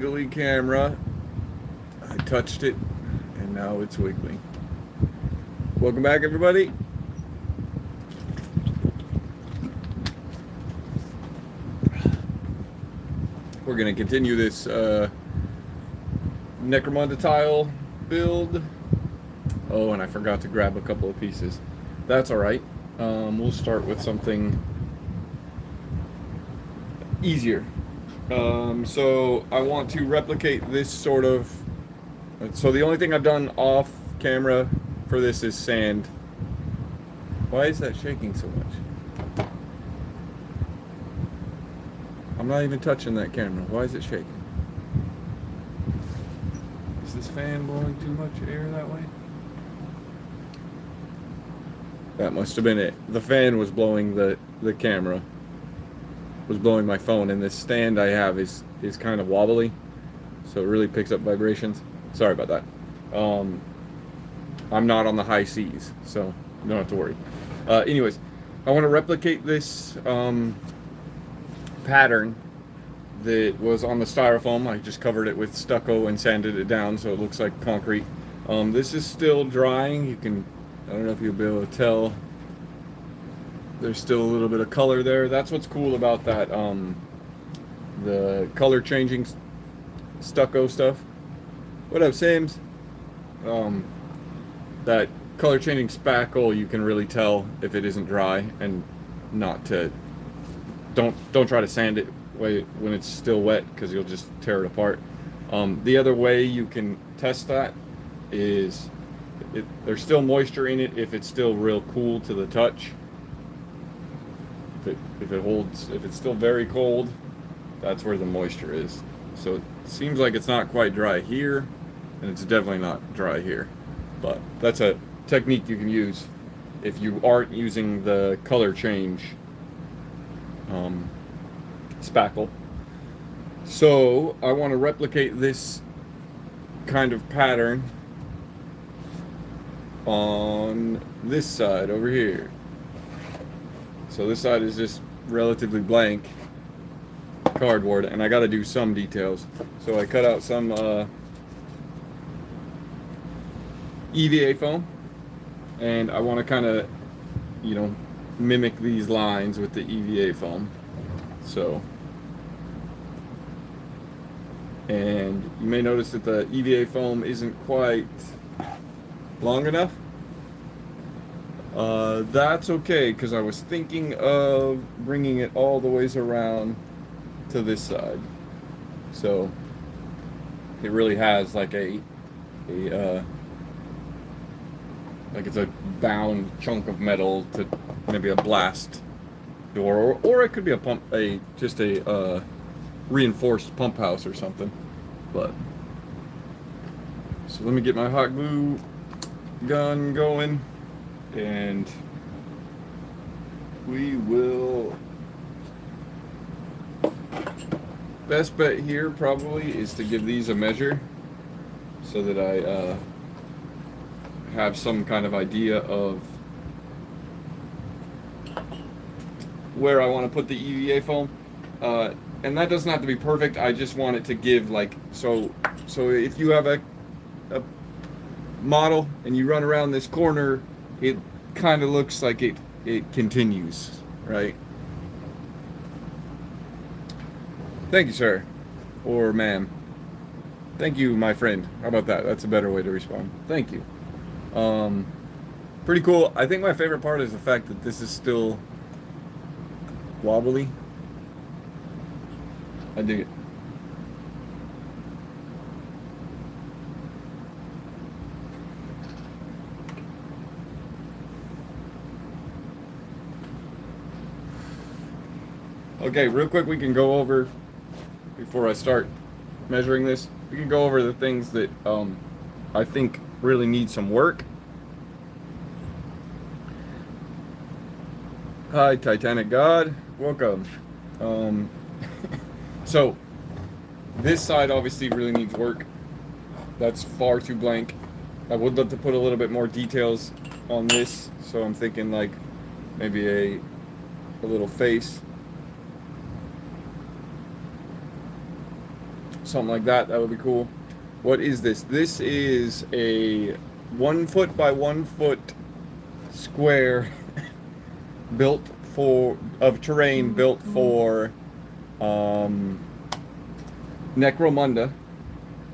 wiggly camera. I touched it and now it's wiggling. Welcome back, everybody. We're going to continue this Necromunda tile build. Oh, and I forgot to grab a couple of pieces. That's alright. We'll start with something easier. So I want to replicate this sort of. So the only thing I've done off camera for this is sand. Why is that shaking so much? I'm not even touching that camera. Why is it shaking? Is this fan blowing too much air that way? That must have been it. The fan was blowing the camera. Was blowing my phone, and this stand I have is kind of wobbly, so it really picks up vibrations. Sorry about that. I'm not on the high seas, so you don't have to worry. Anyways, I want to replicate this pattern that was on the styrofoam. I just covered it with stucco and sanded it down so it looks like concrete. This is still drying. I don't know if you'll be able to tell. There's still a little bit of color there. That's what's cool about that, the color changing stucco stuff. What up, Sims? That color changing spackle, you can really tell if it isn't dry, and not to, don't try to sand it when it's still wet, because you'll just tear it apart. The other way you can test that is, there's still moisture in it if it's still real cool to the touch. If it's still very cold, that's where the moisture is. So it seems like it's not quite dry here, and it's definitely not dry here. But that's a technique you can use if you aren't using the color change spackle. So I want to replicate this kind of pattern on this side over here. So this side is just relatively blank cardboard, and I got to do some details. So I cut out some EVA foam, and I want to kind of, mimic these lines with the EVA foam. So, and you may notice that the EVA foam isn't quite long enough. That's okay, because I was thinking of bringing it all the ways around to this side. So it really has like like it's a bound chunk of metal to maybe a blast door, or it could be just a reinforced pump house or something. But so let me get my hot glue gun going, and we will. Best bet here probably is to give these a measure so that I have some kind of idea of where I want to put the EVA foam. And that doesn't have to be perfect. I just want it to give so if you have a model and you run around this corner, it kind of looks like it continues, right? Thank you, sir. Or ma'am. Thank you, my friend. How about that? That's a better way to respond. Thank you. Pretty cool. I think my favorite part is the fact that this is still wobbly. I dig it. Okay, real quick, we can go over, before I start measuring this, we can go over the things that I think really need some work. Hi, Titanic God. Welcome. So, this side obviously really needs work. That's far too blank. I would love to put a little bit more details on this, so I'm thinking like maybe a little face. something like that. That would be cool. What is this? This is a 1 foot by 1 foot square built for of terrain built for Necromunda.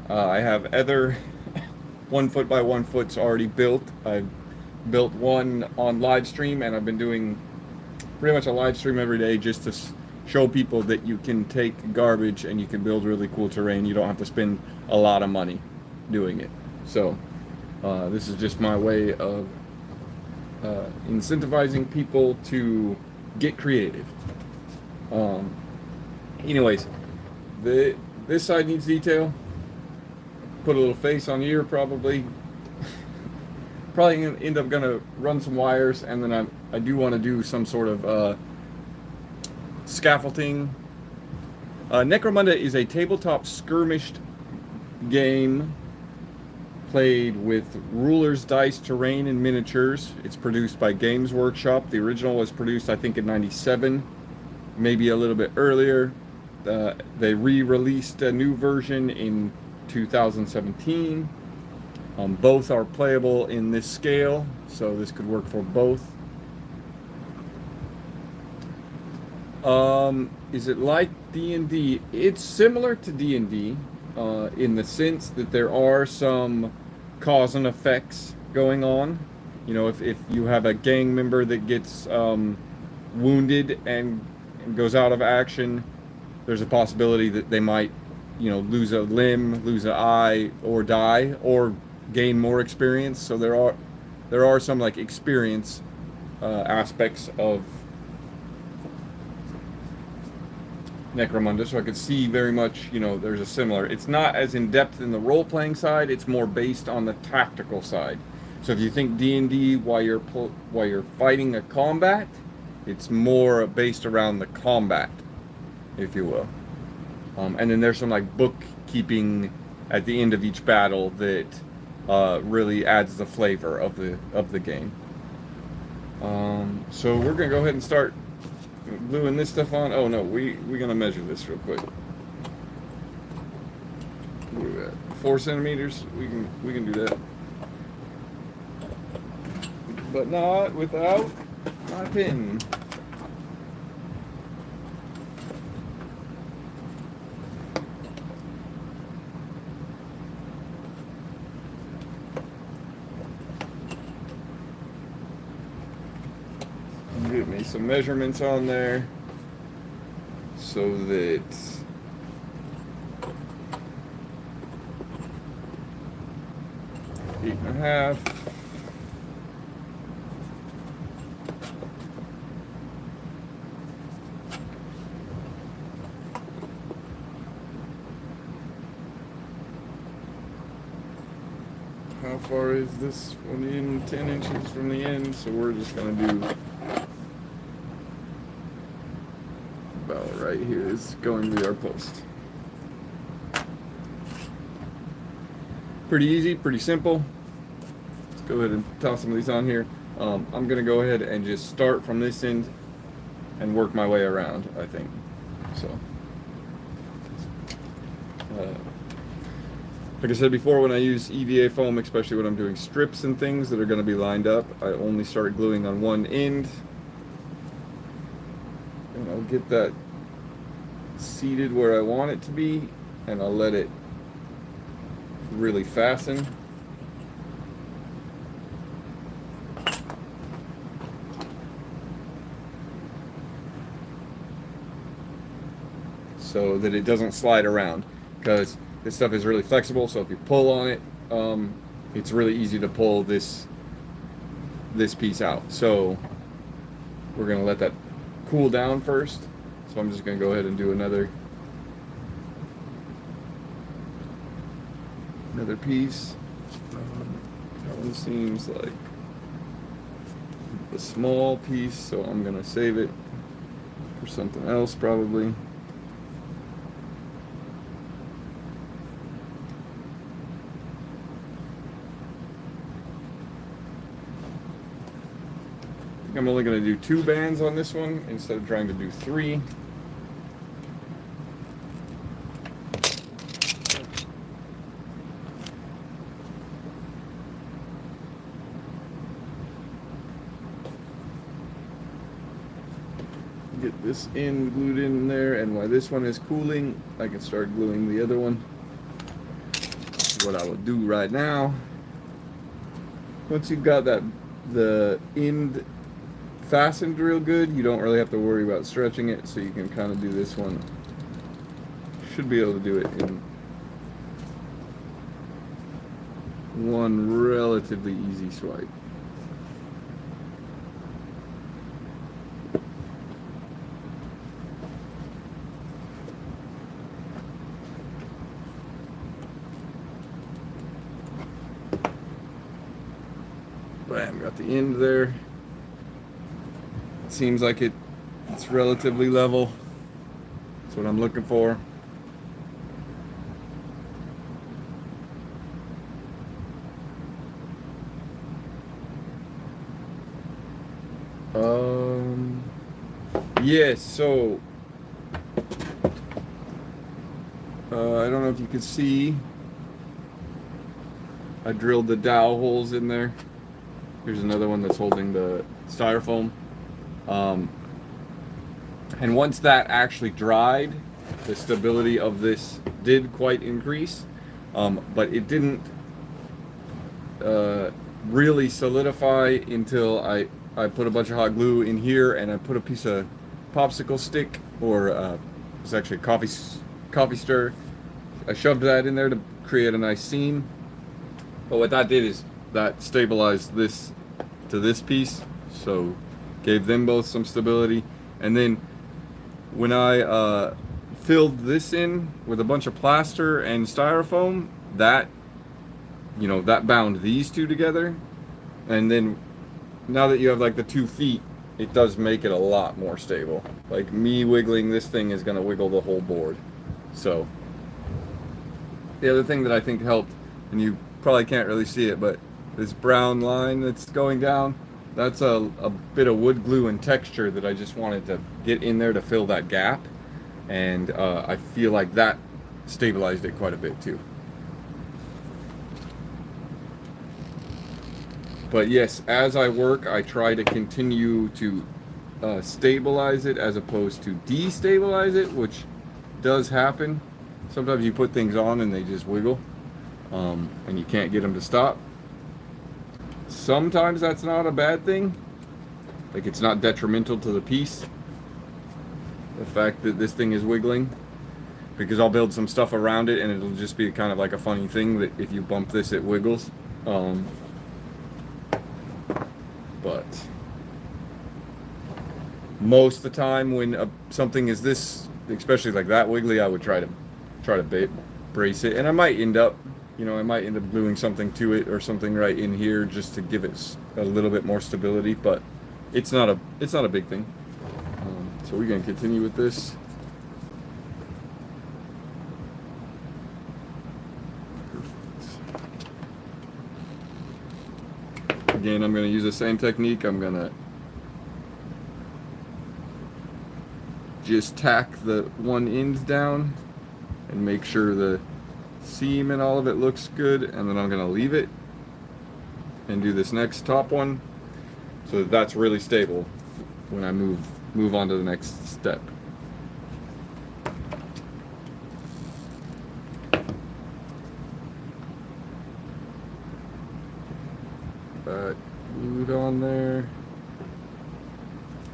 I have other 1 foot by 1 foots already built. I've built one on live stream, and I've been doing pretty much a live stream every day just to show people that you can take garbage and you can build really cool terrain. You don't have to spend a lot of money doing it. So this is just my way of incentivizing people to get creative. Anyways, this side needs detail. Put a little face on here probably. Probably end up gonna run some wires, and then I do want to do some sort of scaffolding. Necromunda is a tabletop skirmished game played with rulers, dice, terrain, and miniatures. It's produced by Games Workshop. The original was produced, I think, in '97, maybe a little bit earlier. They re-released a new version in 2017. Both are playable in this scale, so this could work for both. Is it like D&D? It's similar to D&D in the sense that there are some cause and effects going on. You know, if you have a gang member that gets wounded and goes out of action, there's a possibility that they might, you know, lose a limb, lose an eye, or die, or gain more experience. So there are some like experience aspects of Necromunda, so I could see very much, you know, there's a similar. It's not as in depth in the role-playing side. It's more based on the tactical side. So if you think D&D while you're fighting a combat, it's more based around the combat, if you will. And then there's some like bookkeeping at the end of each battle that really adds the flavor of the game. So we're gonna go ahead and start gluing this stuff on. Oh no, we're gonna measure this real quick. What are we at? 4 centimeters. We can do that, but not without my pin. Get me some measurements on there so that eight and a half. How far is this one in? 10 inches from the end, so we're just going to do about right here is going to be our post. Pretty easy, pretty simple. Let's go ahead and toss some of these on here. I'm going to go ahead and just start from this end and work my way around, I think. So, like I said before, when I use EVA foam, especially when I'm doing strips and things that are going to be lined up, I only start gluing on one end. And I'll get that seated where I want it to be, and I'll let it really fasten. So that it doesn't slide around, because this stuff is really flexible, so if you pull on it, it's really easy to pull this piece out. So we're going to let that cool down first. So I'm just going to go ahead and do another piece. That one seems like a small piece, so I'm going to save it for something else probably. I'm only going to do 2 bands on this one instead of trying to do 3. this end glued in there, and while this one is cooling, I can start gluing the other one. What I will do right now. Once you've got the end fastened real good, you don't really have to worry about stretching it, so you can kind of do this one. Should be able to do it in one relatively easy swipe. Bam, got the end there. It seems like it's relatively level. That's what I'm looking for. Yes, so I don't know if you can see, I drilled the dowel holes in there. Here's another one that's holding the styrofoam. And once that actually dried, the stability of this did quite increase, but it didn't really solidify until I put a bunch of hot glue in here, and I put a piece of popsicle stick, or it's actually coffee stir. I shoved that in there to create a nice seam. But what that did is that stabilized this to this piece, so gave them both some stability. And then when I filled this in with a bunch of plaster and styrofoam, that that bound these two together. And then now that you have like the 2 feet, it does make it a lot more stable. Like me wiggling this thing is gonna wiggle the whole board. So the other thing that I think helped, and you probably can't really see it, but this brown line that's going down, that's a bit of wood glue and texture that I just wanted to get in there to fill that gap. And I feel like that stabilized it quite a bit too. But yes, as I work, I try to continue to stabilize it as opposed to destabilize it, which does happen. Sometimes you put things on and they just wiggle, and you can't get them to stop. Sometimes that's not a bad thing. Like, it's not detrimental to the piece, the fact that this thing is wiggling, because I'll build some stuff around it and it'll just be kind of like a funny thing that if you bump this, it wiggles. But most of the time when something is this, especially like that wiggly, I would try to brace it, and I might end up gluing something to it or something right in here just to give it a little bit more stability. But it's not a big thing. So we're gonna continue with this. Again, I'm going to use the same technique. I'm going to just tack the one end down and make sure the seam and all of it looks good, and then I'm going to leave it and do this next top one so that that's really stable when I move on to the next step. Glued on there.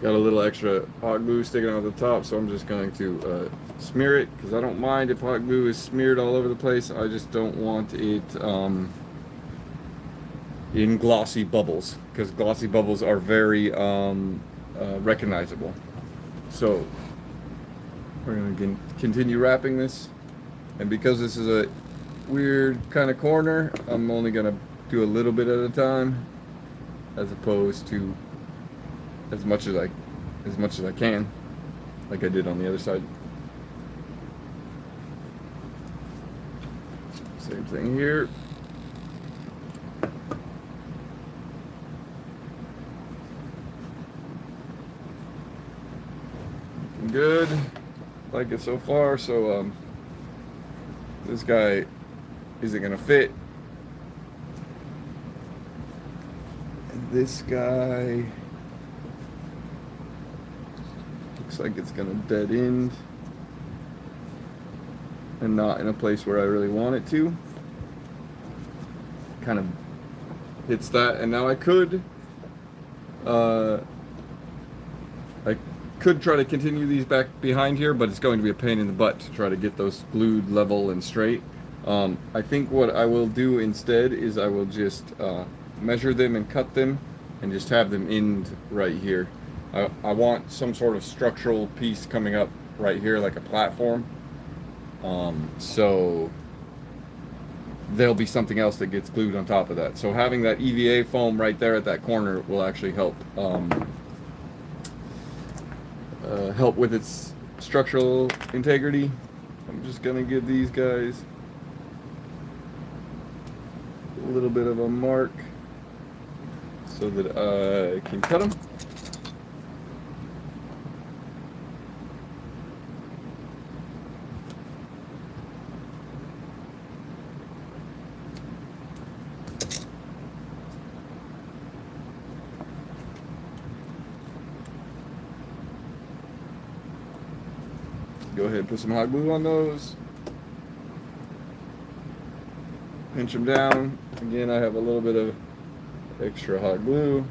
Got a little extra hot glue sticking out the top, so I'm just going to smear it, because I don't mind if hot glue is smeared all over the place. I just don't want it in glossy bubbles, because glossy bubbles are very recognizable. So we're going to continue wrapping this, and because this is a weird kind of corner, I'm only going to do a little bit at a time, as opposed to as much as I can, like I did on the other side. Same thing here. Looking good. Like it so far. So this guy isn't gonna fit. This guy looks like it's gonna dead end and not in a place where I really want it to. Kind of hits that, and now I could try to continue these back behind here, but it's going to be a pain in the butt to try to get those glued level and straight. I think what I will do instead is I will just measure them and cut them and just have them end right here. I want some sort of structural piece coming up right here, like a platform. So there'll be something else that gets glued on top of that. So having that EVA foam right there at that corner will actually help help with its structural integrity. I'm just gonna give these guys a little bit of a mark so that I can cut them. Go ahead and put some hot glue on those. Pinch them down. Again, I have a little bit of extra hot glue.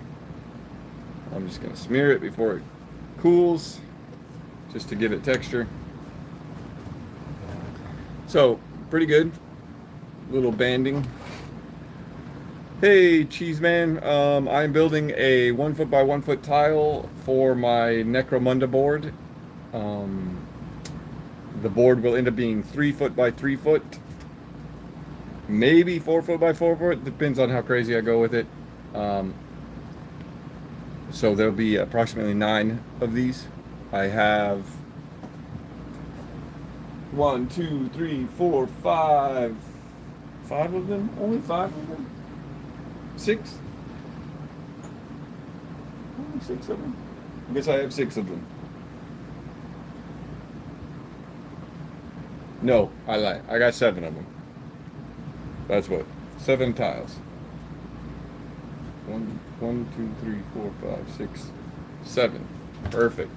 I'm just going to smear it before it cools, just to give it texture. So, pretty good. Little banding. Hey, Cheese Man. I'm building a 1 foot by 1 foot tile for my Necromunda board. The board will end up being 3 foot by 3 foot, maybe 4 foot by 4 foot, depends on how crazy I go with it. So there'll be approximately 9 of these. I have 1, 2, 3, 4, 5 of them. Only 5 of them. 6. Only 6 of them. I guess I have 6 of them. No, I lie. I got 7 of them. That's what? 7 tiles. 1, 2, 3, 4, 5, 6, 7. Perfect.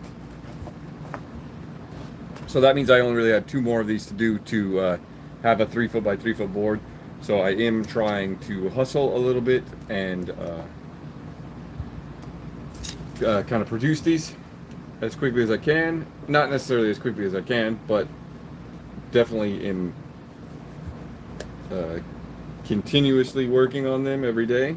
So that means I only really have 2 more of these to do to have a 3 foot by 3 foot board. So I am trying to hustle a little bit and kind of produce these as quickly as I can. Not necessarily as quickly as I can, but definitely am continuously working on them every day.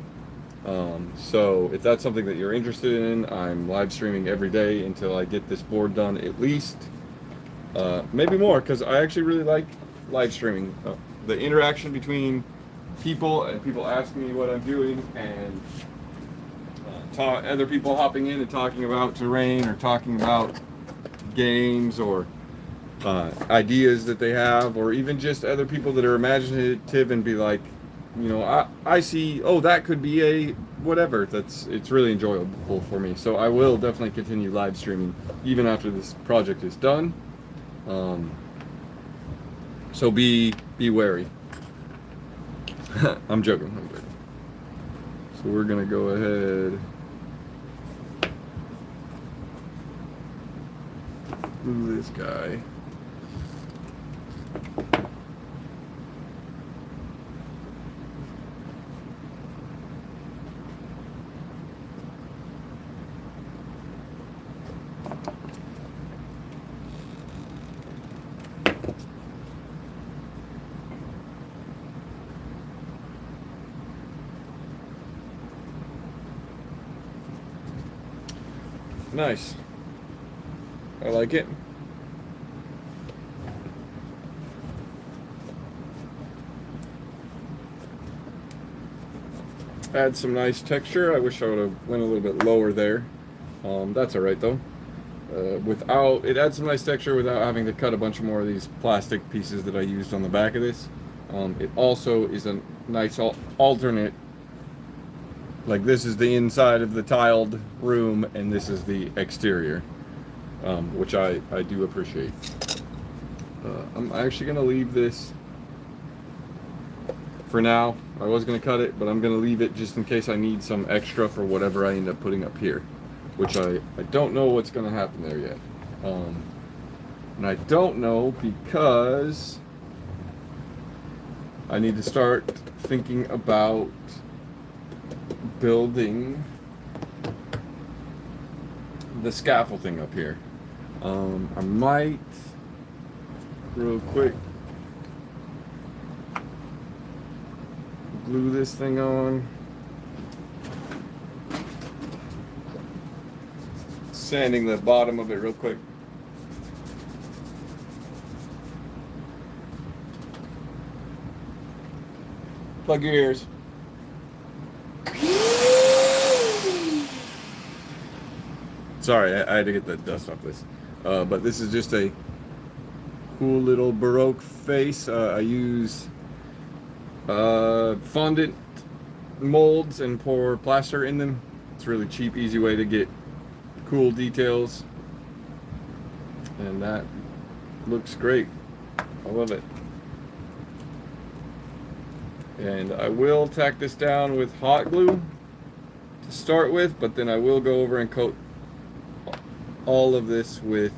So if that's something that you're interested in, I'm live streaming every day until I get this board done, at least. Maybe more, because I actually really like live streaming. The interaction between people and people asking me what I'm doing, and other people hopping in and talking about terrain or talking about games or ideas that they have, or even just other people that are imaginative and be like, you know, I see, oh, that could be a whatever. It's really enjoyable for me. So I will definitely continue live streaming even after this project is done. So be wary. I'm joking. So we're gonna go ahead. Move this guy. Nice. I like it. Add some nice texture. I wish I would have went a little bit lower there. That's all right though. It adds some nice texture without having to cut a bunch more of these plastic pieces that I used on the back of this. It also is a nice alternate. Like, this is the inside of the tiled room and this is the exterior, which I do appreciate. I'm actually gonna leave this for now. I was gonna cut it, but I'm gonna leave it just in case I need some extra for whatever I end up putting up here, which I don't know what's gonna happen there yet. And I don't know because I need to start thinking about building the scaffolding up here. I might real quick glue this thing on. Sanding the bottom of it real quick. Plug your ears. Sorry, I had to get the dust off this. But this is just a cool little Baroque face. I use fondant molds and pour plaster in them. It's a really cheap, easy way to get cool details. And that looks great. I love it. And I will tack this down with hot glue to start with, but then I will go over and coat all of this with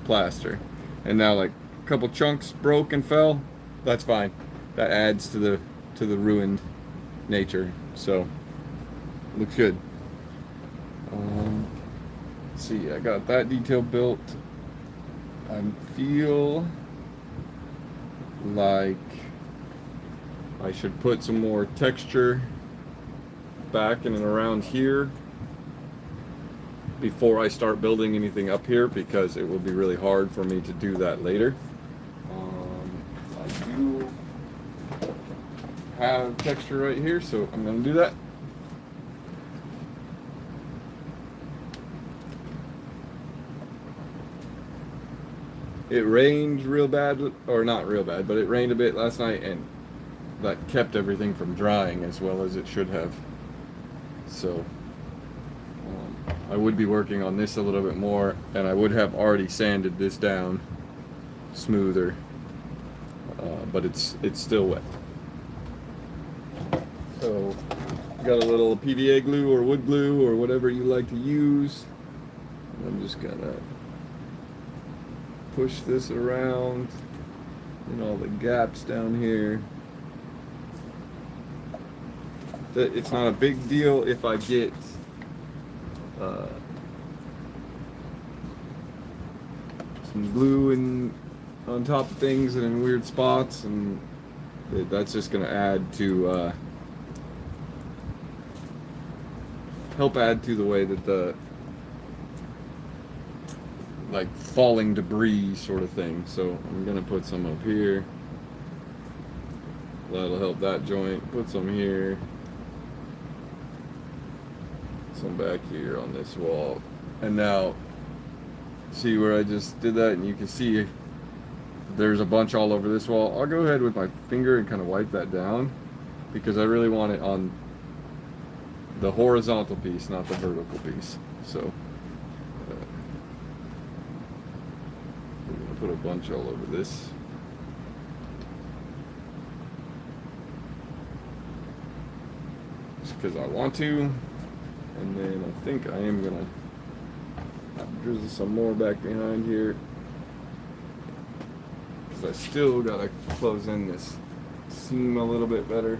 plaster. And now, like, a couple chunks broke and fell, that's fine. That adds to the ruined nature. So looks good. Let's see, I got that detail built. I feel like I should put some more texture back in and around here before I start building anything up here, because it will be really hard for me to do that later. I do have texture right here, so I'm going to do that. It rained real bad, or not real bad, but it rained a bit last night, and that kept everything from drying as well as it should have. So I would be working on this a little bit more, and I would have already sanded this down smoother, but it's still wet. So got a little PVA glue or wood glue or whatever you like to use. I'm just gonna push this around in all the gaps down here. It's not a big deal if I get some glue on top of things and in weird spots, and that's just going to add to help add to the way that the like falling debris sort of thing. So I'm going to put some up here. That'll help that joint. Put some here. Some back here on this wall. And now, see where I just did that, and you can see there's a bunch all over this wall. I'll go ahead with my finger and kind of wipe that down, because I really want it on the horizontal piece, not the vertical piece. So I'm going to put a bunch all over this. Just because I want to. And then I think I am going to drizzle some more back behind here, because I still got to close in this seam a little bit better.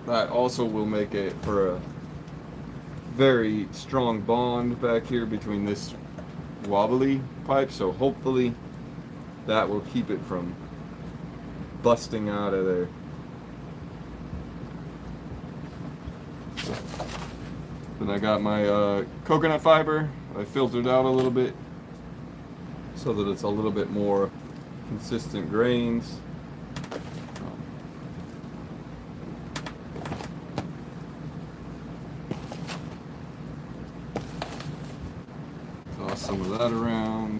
That also will make it for a very strong bond back here between this wobbly pipe, so hopefully that will keep it from busting out of there. Then I got my coconut fiber. I filtered out a little bit so that it's a little bit more consistent grains. Toss some of that around.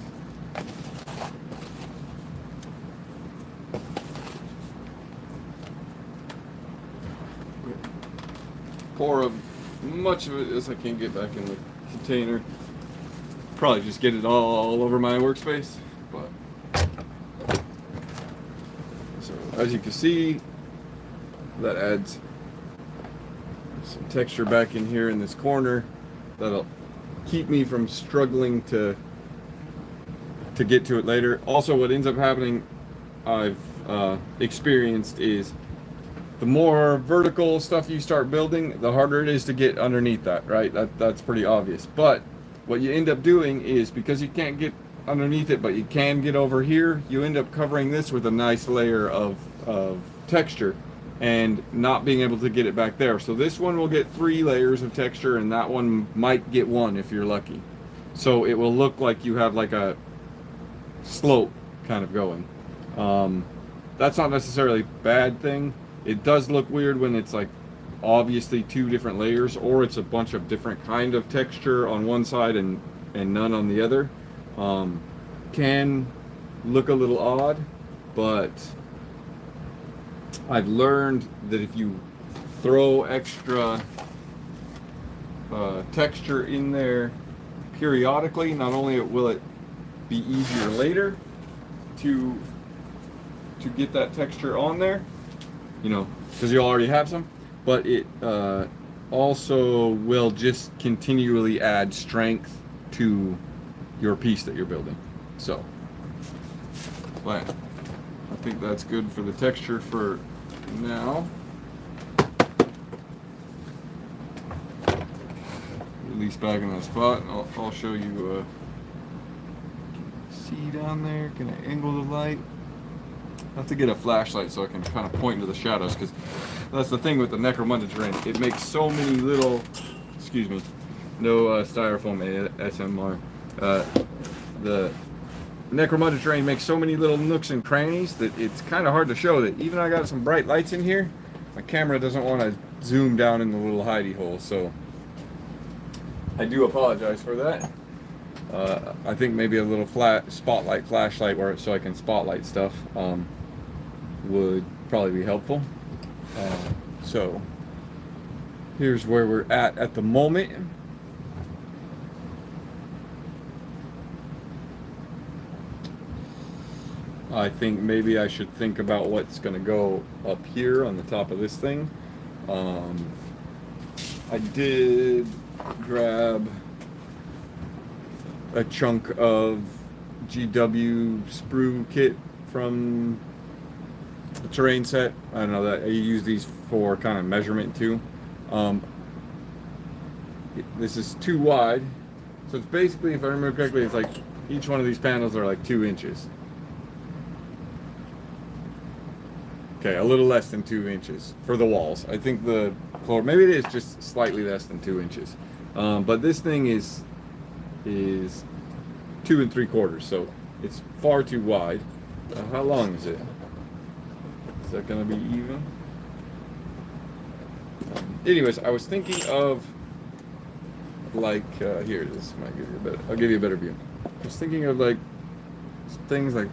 Pour as much of it as I can get back in the container. Probably just get it all over my workspace, but as you can see, that adds some texture back in here in this corner. That'll keep me from struggling to get to it later. Also, what ends up happening, I've experienced, is the more vertical stuff you start building, the harder it is to get underneath that, right? That's pretty obvious. But what you end up doing is, because you can't get underneath it, but you can get over here, you end up covering this with a nice layer of texture and not being able to get it back there. So this one will get 3 layers of texture, and that one might get 1 if you're lucky. So it will look like you have like a slope kind of going. That's not necessarily a bad thing. It does look weird when it's like obviously 2 different layers, or it's a bunch of different kind of texture on one side and none on the other. Can look a little odd, but I've learned that if you throw extra texture in there periodically, not only will it be easier later to get that texture on there, you know, because you'll already have some, but it also will just continually add strength to your piece that you're building. So, but I think that's good for the texture for now. Release back in that spot, and I'll show you. See down there? Can I angle the light? I have to get a flashlight so I can kind of point into the shadows, because that's the thing with the Necromunda terrain. It makes so many little, excuse me, no styrofoam ASMR. The Necromunda terrain makes so many little nooks and crannies that it's kind of hard to show that even I got some bright lights in here, my camera doesn't want to zoom down in the little hidey hole, so I do apologize for that. I think maybe a little flat spotlight flashlight so I can spotlight stuff would probably be helpful. So here's where we're at the moment. I think maybe I should think about what's going to go up here on the top of this thing. I did grab a chunk of GW sprue kit from the terrain set. I don't know, that I use these for kind of measurement too. This is too wide, so it's basically, if I remember correctly, it's like each one of these panels are like 2 inches. Okay, a little less than 2 inches for the walls. I think the floor, maybe it is just slightly less than 2 inches. But this thing is 2 3/4, so it's far too wide. How long is it? Is that going to be even? Anyways, I was thinking of, like, here, this might give you a better, I'll give you a better view. I was thinking of like things like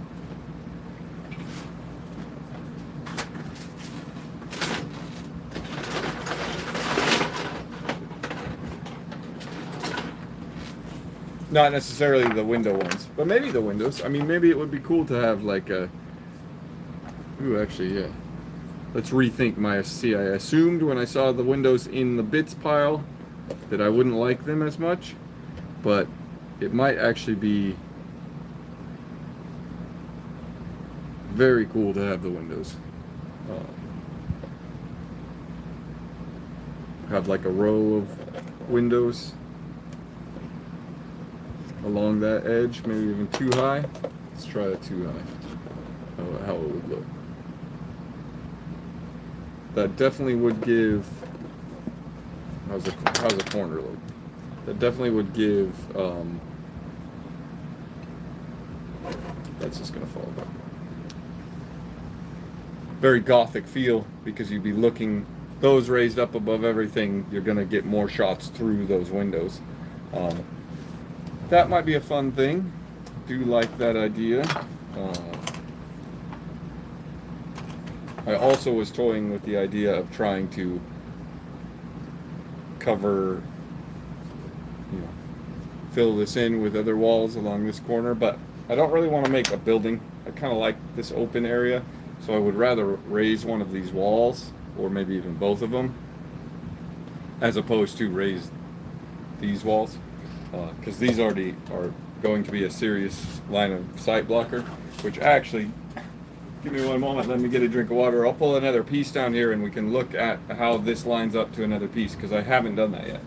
not necessarily the window ones, but maybe the windows. I mean, maybe it would be cool to have like a... Ooh, actually, yeah. Let's rethink my SC. I assumed when I saw the windows in the bits pile that I wouldn't like them as much, but it might actually be very cool to have the windows. Have like a row of windows along that edge, maybe even too high. Let's try it too high. How it would look. That definitely would give. How's the corner look? That definitely would give. That's just gonna fall apart. Very gothic feel, because you'd be looking, those raised up above everything. You're gonna get more shots through those windows. That might be a fun thing. Do like that idea. I also was toying with the idea of trying to cover, fill this in with other walls along this corner, but I don't really want to make a building. I kind of like this open area, So I would rather raise one of these walls, or maybe even both of them, as opposed to raise these walls, because these already are going to be a serious line of sight blocker. Which actually, give me one moment, let me get a drink of water. I'll pull another piece down here and we can look at how this lines up to another piece, because I haven't done that yet.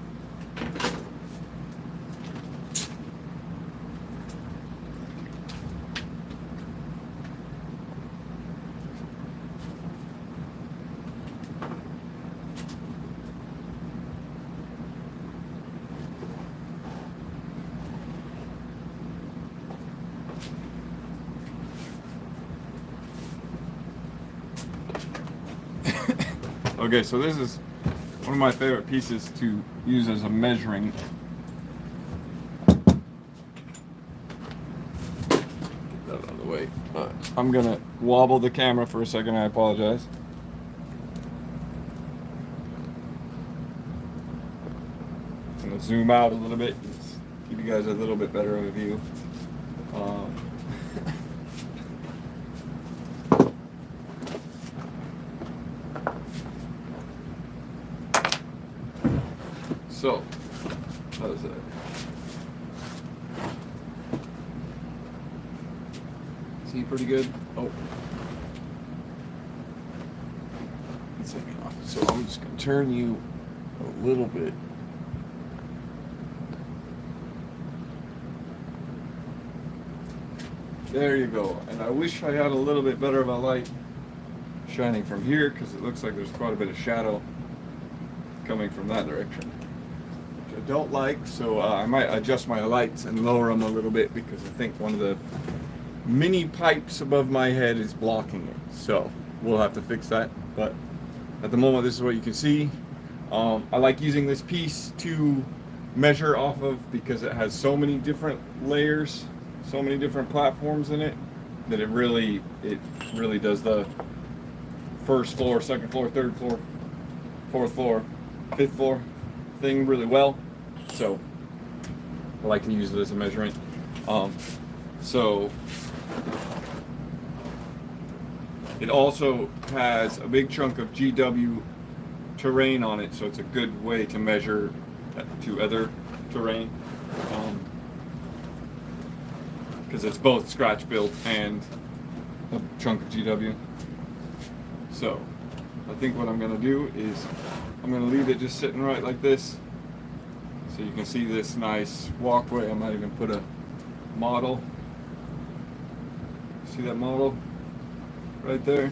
Okay, so this is one of my favorite pieces to use as a measuring. Get that out of the way. I'm gonna wobble the camera for a second, I apologize. I'm gonna zoom out a little bit, give you guys a little bit better of a view. So, how does that? See pretty good? Oh. Let's take me off. So I'm just going to turn you a little bit. There you go. And I wish I had a little bit better of a light shining from here, because it looks like there's quite a bit of shadow coming from that direction. I don't like, so I might adjust my lights and lower them a little bit, because I think one of the mini pipes above my head is blocking it, so we'll have to fix that. But at the moment, this is what you can see. I like using this piece to measure off of, because it has so many different layers, so many different platforms in it, that it really does the first floor, second floor, third floor, fourth floor, fifth floor thing really well. So I like to use it as a measurement. So it also has a big chunk of GW terrain on it, so it's a good way to measure to other terrain, because it's both scratch built and a chunk of GW. So I think what I'm going to do is I'm going to leave it just sitting right like this, so you can see this nice walkway. I might even put a model. See that model right there?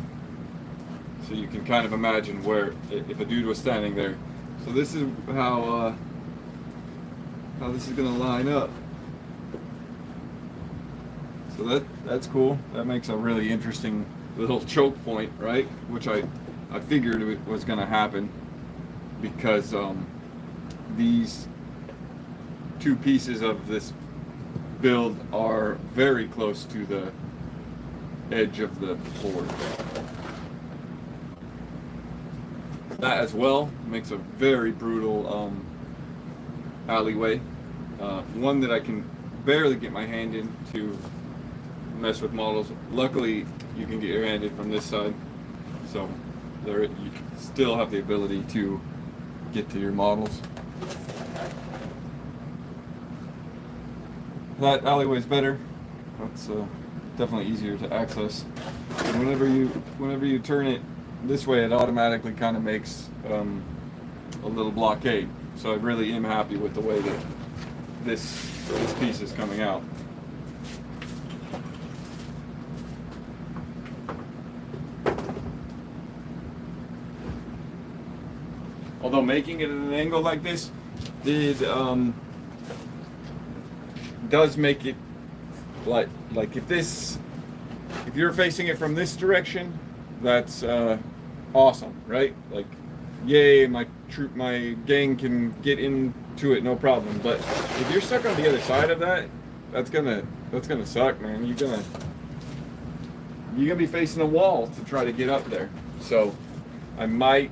So you can kind of imagine where, if a dude was standing there. So this is how this is going to line up. So that's cool. That makes a really interesting little choke point, right? Which I figured it was going to happen, because these two pieces of this build are very close to the edge of the board. That as well makes a very brutal alleyway, one that I can barely get my hand in to mess with models. Luckily, you can get your hand in from this side, so there you still have the ability to get to your models. That alleyway is better. That's definitely easier to access. And whenever you turn it this way, it automatically kind of makes a little blockade. So I really am happy with the way that this piece is coming out. Although making it at an angle like this does make it like if you're facing it from this direction, that's awesome, right? Like, yay, my gang can get into it, no problem. But if you're stuck on the other side of that, that's gonna suck, man. You're gonna be facing a wall to try to get up there. So I might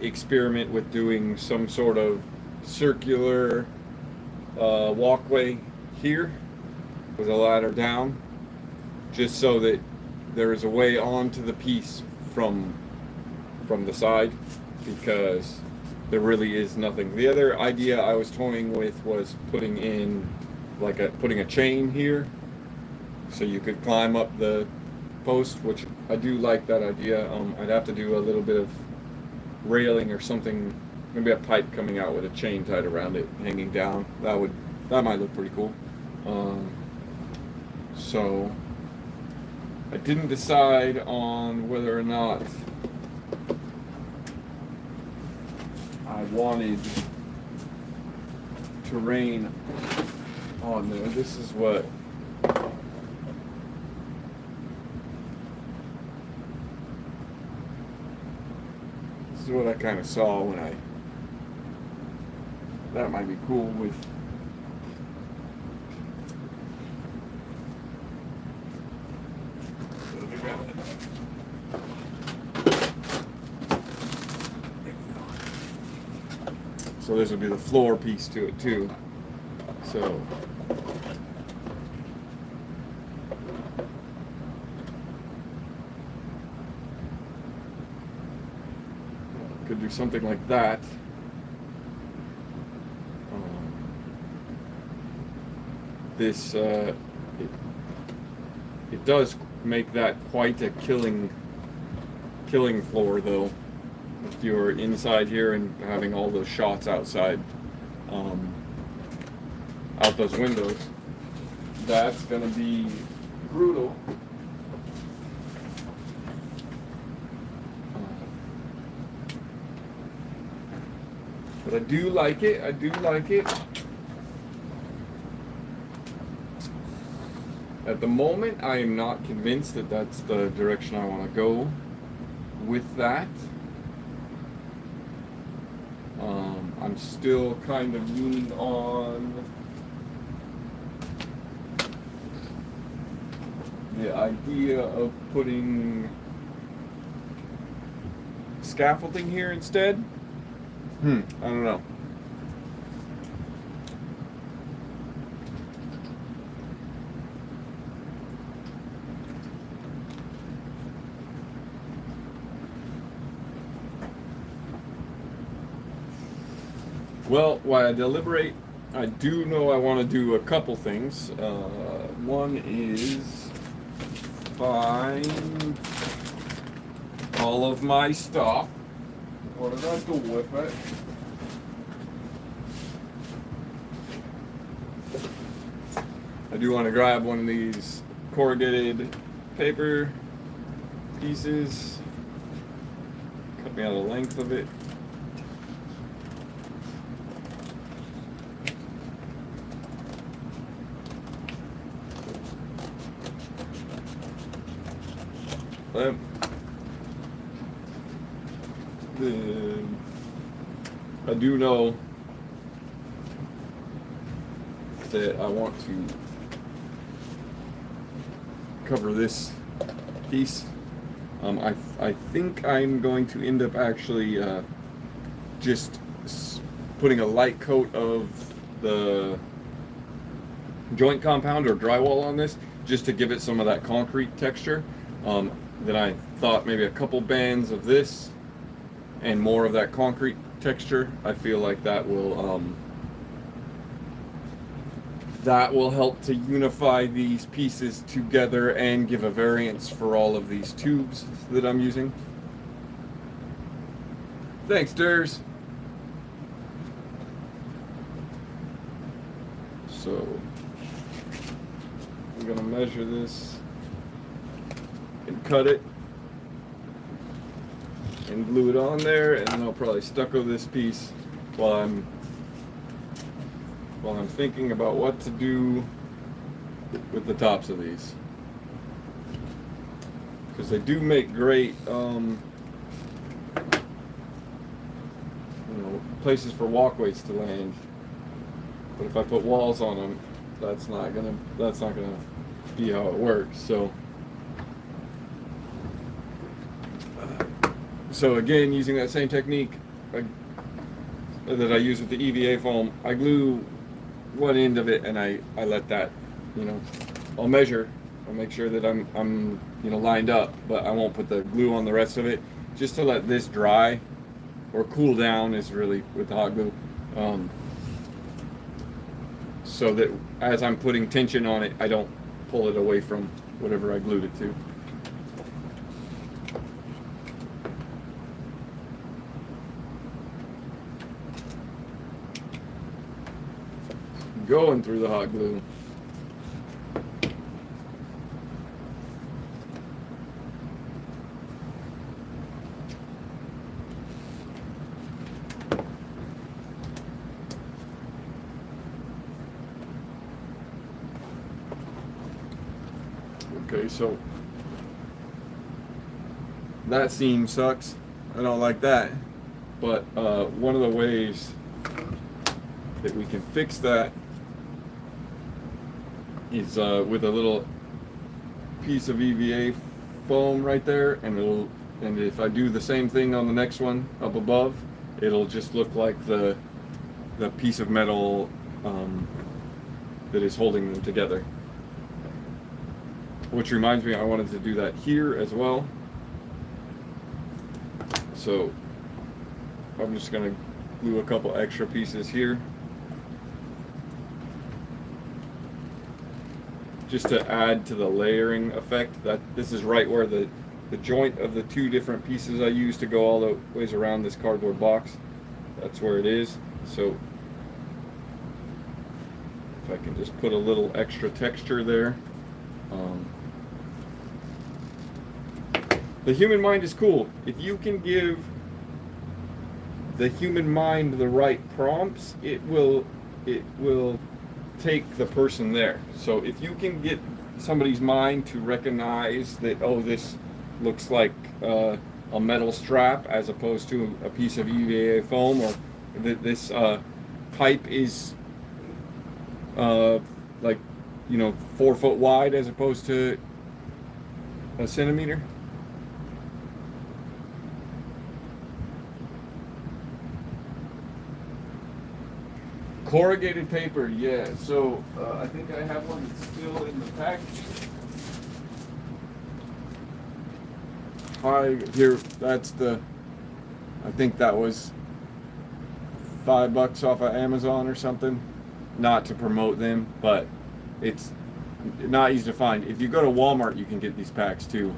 experiment with doing some sort of circular walkway here, with a ladder down, just so that there is a way onto the piece from the side, because there really is nothing. The other idea I was toying with was putting in putting a chain here, so you could climb up the post, which I do like that idea. I'd have to do a little bit of railing or something, maybe a pipe coming out with a chain tied around it, hanging down. That might look pretty cool. So I didn't decide on whether or not I wanted terrain on there. This is what I kind of saw when that might be cool with so this would be the floor piece to it too. So could do something like that. This it does make that quite a killing floor, though. If you're inside here and having all those shots outside, out those windows, that's gonna be brutal. But I do like it. I do like it. At the moment, I am not convinced that that's the direction I want to go with that. I'm still kind of leaning on the idea of putting scaffolding here instead. I don't know. Well, while I deliberate, I do know I want to do a couple things. One is find all of my stuff. What did I do with it? I do want to grab one of these corrugated paper pieces. Cut me out the length of it. I do know that I want to cover this piece. I think I'm going to end up actually just putting a light coat of the joint compound or drywall on this, just to give it some of that concrete texture. Then I thought maybe a couple bands of this and more of that concrete texture. I feel like that will help to unify these pieces together and give a variance for all of these tubes that I'm using. Thanks, Durs. So I'm gonna measure this and cut it and glue it on there, and then I'll probably stucco this piece while I'm thinking about what to do with the tops of these, because they do make great places for walkways to land. But if I put walls on them, that's not gonna be how it works. So again, using that same technique that I use with the EVA foam, I glue one end of it and I let that, I'll measure. I'll make sure that I'm lined up, but I won't put the glue on the rest of it, just to let this dry or cool down is really with the hot glue. So that as I'm putting tension on it, I don't pull it away from whatever I glued it to. Going through the hot glue. Okay, so that seam sucks. I don't like that. But one of the ways that we can fix that is with a little piece of EVA foam right there, and if I do the same thing on the next one up above, it'll just look like the piece of metal that is holding them together. Which reminds me, I wanted to do that here as well. So I'm just gonna glue a couple extra pieces here, just to add to the layering effect. That this is right where the joint of the two different pieces I used to go all the ways around this cardboard box. That's where it is. So if I can just put a little extra texture there. The human mind is cool. If you can give the human mind the right prompts, it will take the person there. So if you can get somebody's mind to recognize that, oh, this looks like a metal strap as opposed to a piece of EVA foam, or that this pipe is like 4 foot wide as opposed to a centimeter. Corrugated paper, yeah. So I think I have one that's still in the package. Here, that's I think that was $5 off of Amazon or something. Not to promote them, but it's not easy to find. If you go to Walmart, you can get these packs too.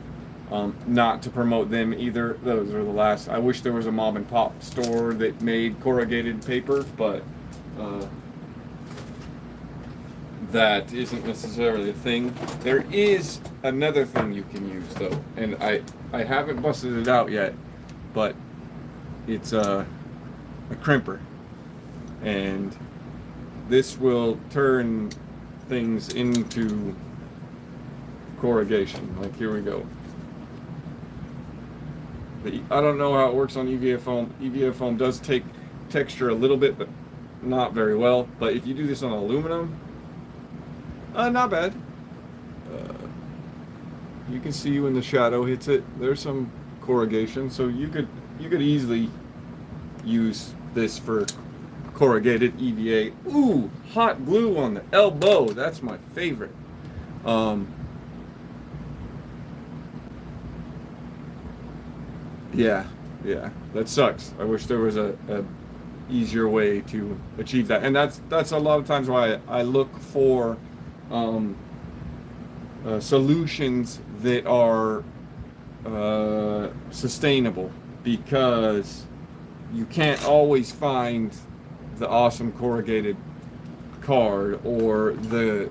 Not to promote them either. Those are the last. I wish there was a mom and pop store that made corrugated paper, but that isn't necessarily a thing. There is another thing you can use though, and I haven't busted it out yet, but it's a crimper, and this will turn things into corrugation. Like, here we go. I don't know how it works on EVA foam. EVA foam does take texture a little bit, but not very well. But if you do this on aluminum, not bad. You can see when the shadow hits it, there's some corrugation. So you could easily use this for corrugated EVA. Ooh, hot glue on the elbow. That's my favorite. Yeah, that sucks. I wish there was a easier way to achieve that, and that's a lot of times why I look for solutions that are sustainable, because you can't always find the awesome corrugated card or the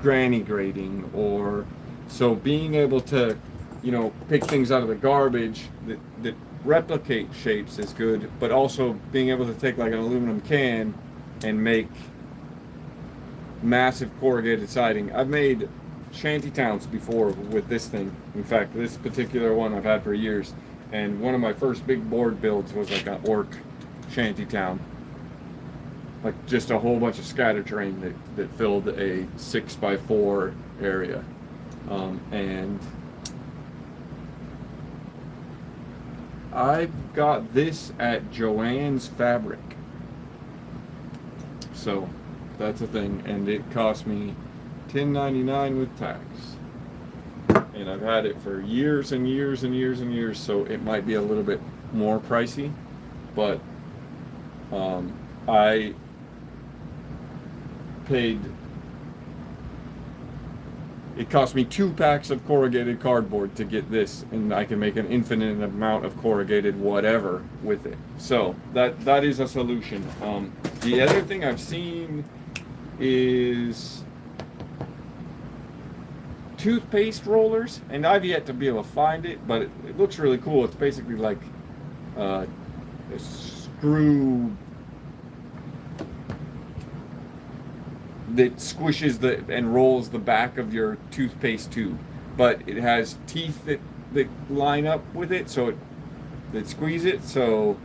granny grading, or so being able to pick things out of the garbage that replicate shapes is good, but also being able to take like an aluminum can and make massive corrugated siding. I've made shanty towns before with this thing. In fact, this particular one I've had for years, and one of my first big board builds was like an orc shanty town, like just a whole bunch of scatter terrain that filled a 6x4 area, and I've got this at Joann's Fabric. So that's a thing, and it cost me $10.99 with tax. And I've had it for years and years and years and years, so it might be a little bit more pricey, but I paid, it cost me 2 packs of corrugated cardboard to get this, and I can make an infinite amount of corrugated whatever with it. So that is a solution. The other thing I've seen is toothpaste rollers, and I've yet to be able to find it, but it looks really cool. It's basically like a screw that squishes and rolls the back of your toothpaste tube, but it has teeth that line up with it, so that squeeze it, so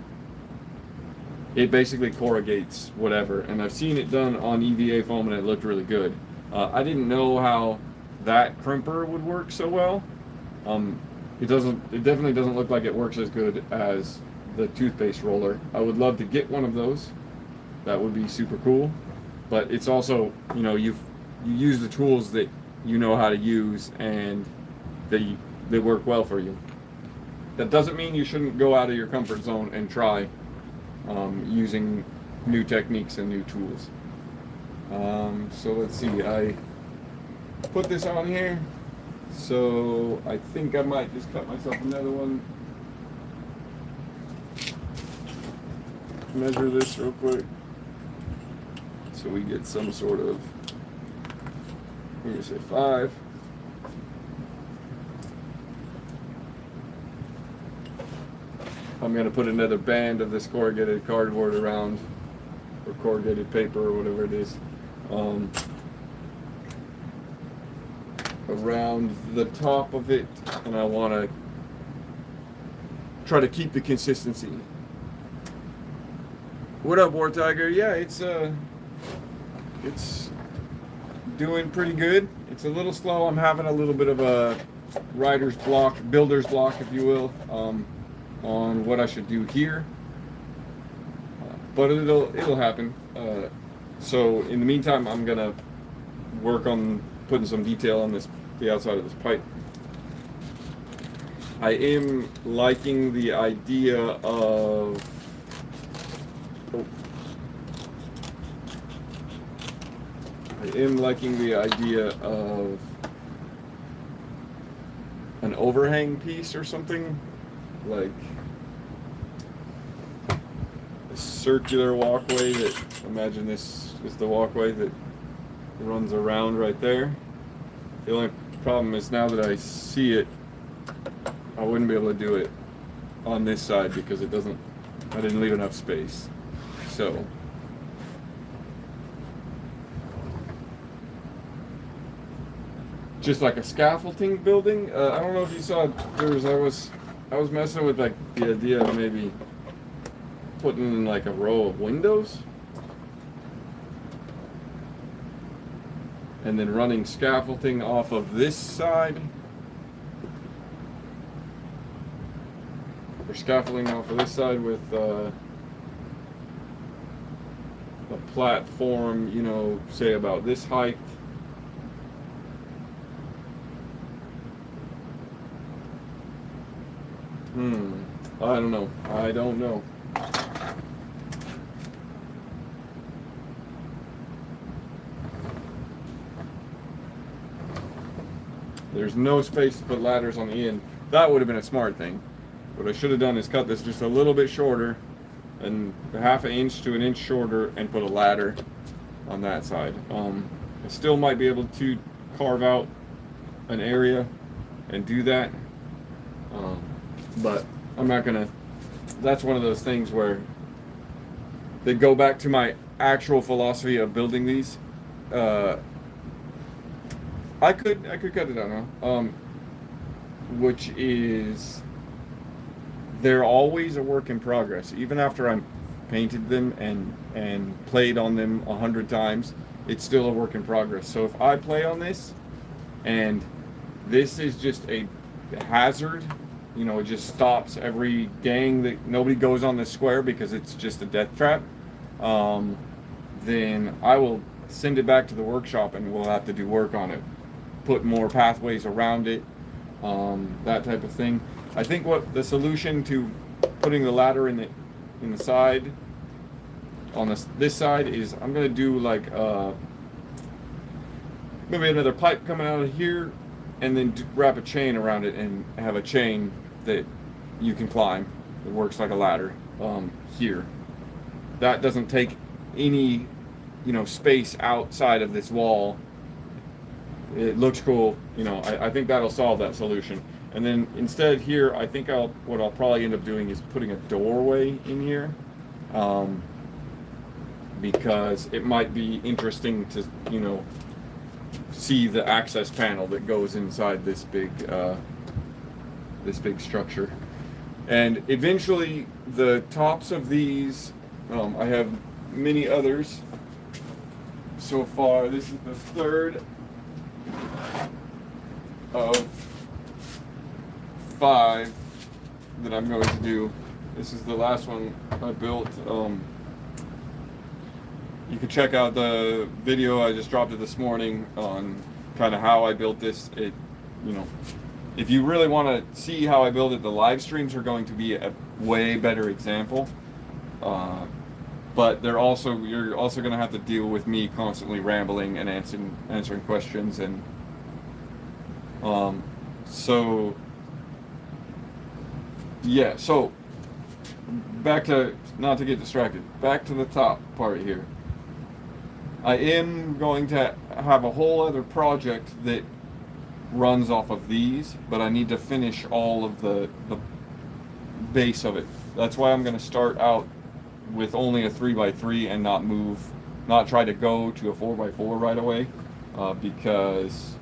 it basically corrugates whatever. And I've seen it done on EVA foam, and it looked really good. I didn't know how that crimper would work so well. It definitely doesn't look like it works as good as the toothpaste roller. I would love to get one of those. That would be super cool. But it's also, you use the tools that you know how to use, and they work well for you. That doesn't mean you shouldn't go out of your comfort zone and try using new techniques and new tools. So let's see, I put this on here, so I think I might just cut myself another one. Measure this real quick so we get some sort of, I'm gonna say 5. I'm gonna put another band of this corrugated cardboard around, or corrugated paper, or whatever it is, around the top of it, and I want to try to keep the consistency. What up, War Tiger? Yeah, it's doing pretty good. It's a little slow. I'm having a little bit of a writer's block, builder's block, if you will, on what I should do here. But it'll happen. So in the meantime, I'm gonna work on putting some detail on the outside of this pipe. I am liking the idea of an overhang piece or something, like a circular walkway that, imagine this is the walkway that runs around right there. The only problem is, now that I see it, I wouldn't be able to do it on this side because I didn't leave enough space. So just like a scaffolding building. I don't know if you saw, I was messing with like the idea of maybe putting in like a row of windows and then running scaffolding off of this side, or scaffolding off of this side with a platform, say about this height. I don't know. There's no space to put ladders on the end. That would have been a smart thing. What I should have done is cut this just a little bit shorter, and a half an inch to an inch shorter, and put a ladder on that side. I still might be able to carve out an area and do that, but I'm not gonna. That's one of those things where they go back to my actual philosophy of building these. I could cut it out now, which is, they're always a work in progress. Even after I'm painted them and played on them 100 times, it's still a work in progress. So if I play on this and this is just a hazard, it just stops every gang, that nobody goes on this square because it's just a death trap, then I will send it back to the workshop and we'll have to do work on it, put more pathways around it, that type of thing. I think what the solution to putting the ladder in the side, on this side, is I'm gonna do like maybe another pipe coming out of here, and then wrap a chain around it and have a chain that you can climb. It works like a ladder here. That doesn't take any, space outside of this wall. It looks cool. I think that'll solve that solution. And then instead here, I think what I'll probably end up doing is putting a doorway in here, because it might be interesting to, see the access panel that goes inside this big structure. And eventually the tops of these, I have many others so far. This is the third of 5 that I'm going to do. This is the last one I built. You can check out the video I just dropped it this morning on kind of how I built this. If you really want to see how I build it, the live streams are going to be a way better example. But you're also going to have to deal with me constantly rambling and answering questions, and so yeah. So back to, not to get distracted, back to the top part here. I am going to have a whole other project that runs off of these, but I need to finish all of the base of it. That's why I'm going to start out with only a 3x3 and not try to go to a 4x4 right away, because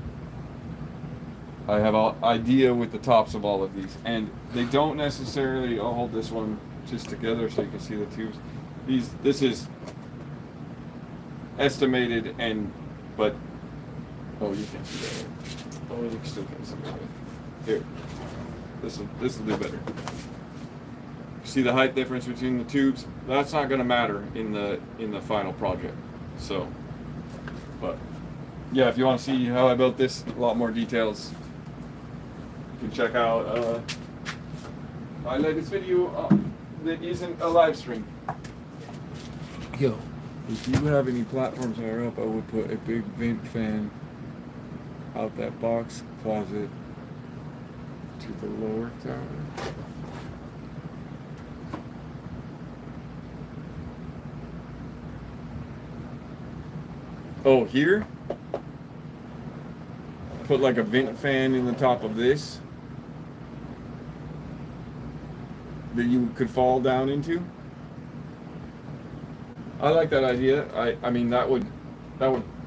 I have an idea with the tops of all of these, and they don't necessarily. I'll hold this one just together so you can see the tubes. This is estimated, but oh, you can't see that. Oh, you still can't see that. Here, this will do better. See the height difference between the tubes? That's not going to matter in the final project. So, but yeah, if you want to see how I built this, a lot more details, you can check out my latest video that isn't a live stream. Yo, if you have any platforms that are up, I would put a big vent fan out that box closet to the lower tower. Oh, here? Put like a vent fan in the top of this that you could fall down into. I like that idea. I mean that would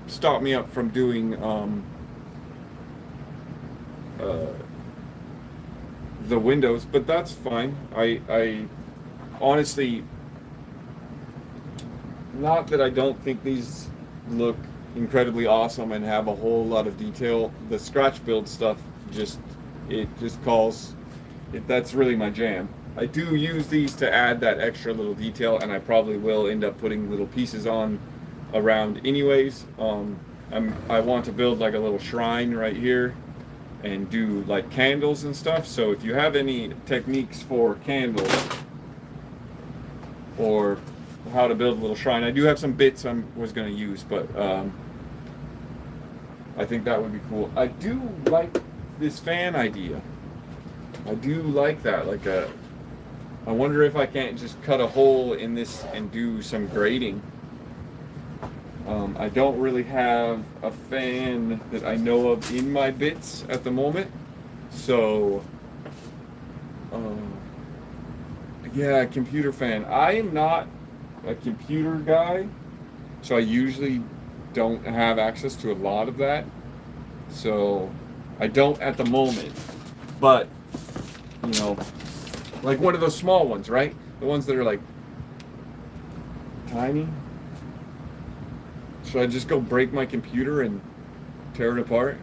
stop me up from doing the windows, but that's fine. I honestly, not that I don't think these look incredibly awesome and have a whole lot of detail. The scratch build stuff just calls it. That's really my jam. I do use these to add that extra little detail, and I probably will end up putting little pieces on around anyways. I want to build like a little shrine right here and do like candles and stuff. So if you have any techniques for candles or how to build a little shrine, I do have some bits I was going to use, but I think that would be cool. I do like this fan idea. I do like that. I wonder if I can't just cut a hole in this and do some grading. I don't really have a fan that I know of in my bits at the moment, so yeah, computer fan. I am not a computer guy, so I usually don't have access to a lot of that, so I don't at the moment. But like one of those small ones, right? The ones that are like tiny. Should I just go break my computer and tear it apart?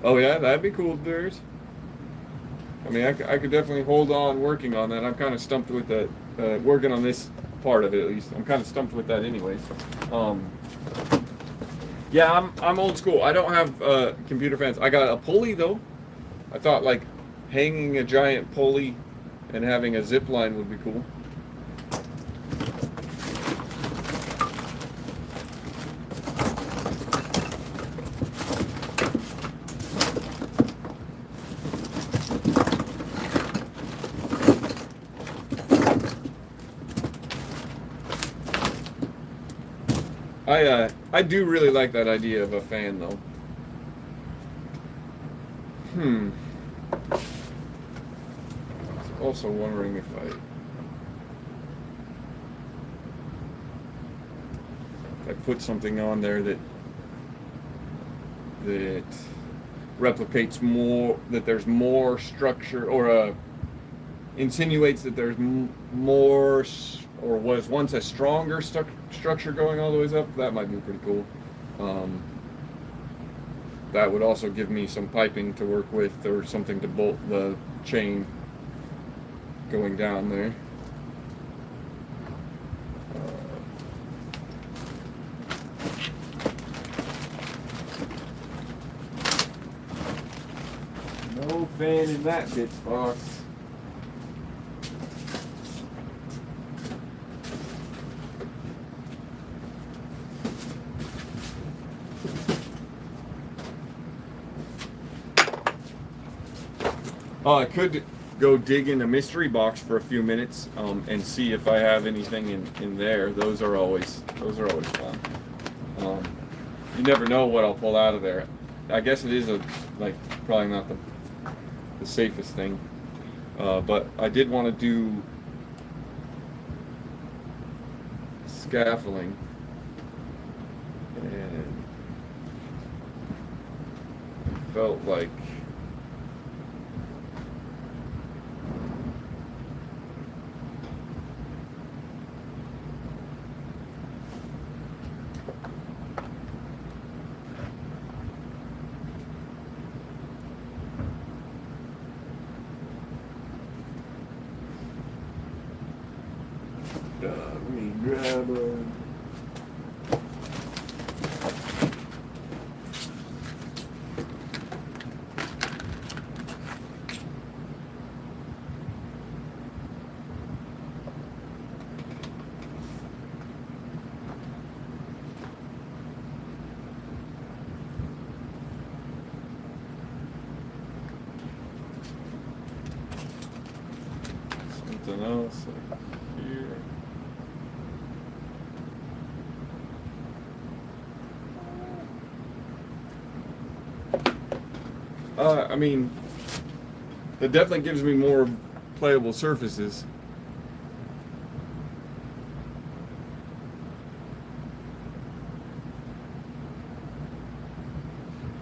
Oh yeah, that'd be cool, dudes. I mean, I could definitely hold on working on that. I'm kind of stumped with that, working on this part of it at least. I'm kind of stumped with that anyways. Yeah, I'm old school. I don't have computer fans. I got a pulley though. I thought like hanging a giant pulley and having a zip line would be cool. I do really like that idea of a fan though. Also wondering if I put something on there that replicates more, that there's more structure, or insinuates that there's more, or was once a stronger structure going all the way up. That might be pretty cool. That would also give me some piping to work with, or something to bolt the chain going down there. No fan in that bitch box. I could go dig in a mystery box for a few minutes and see if I have anything in there. Those are always fun. You never know what I'll pull out of there. I guess it is probably not the safest thing, but I did want to do scaffolding, and I felt like let me grab a... something else here. I mean, it definitely gives me more playable surfaces.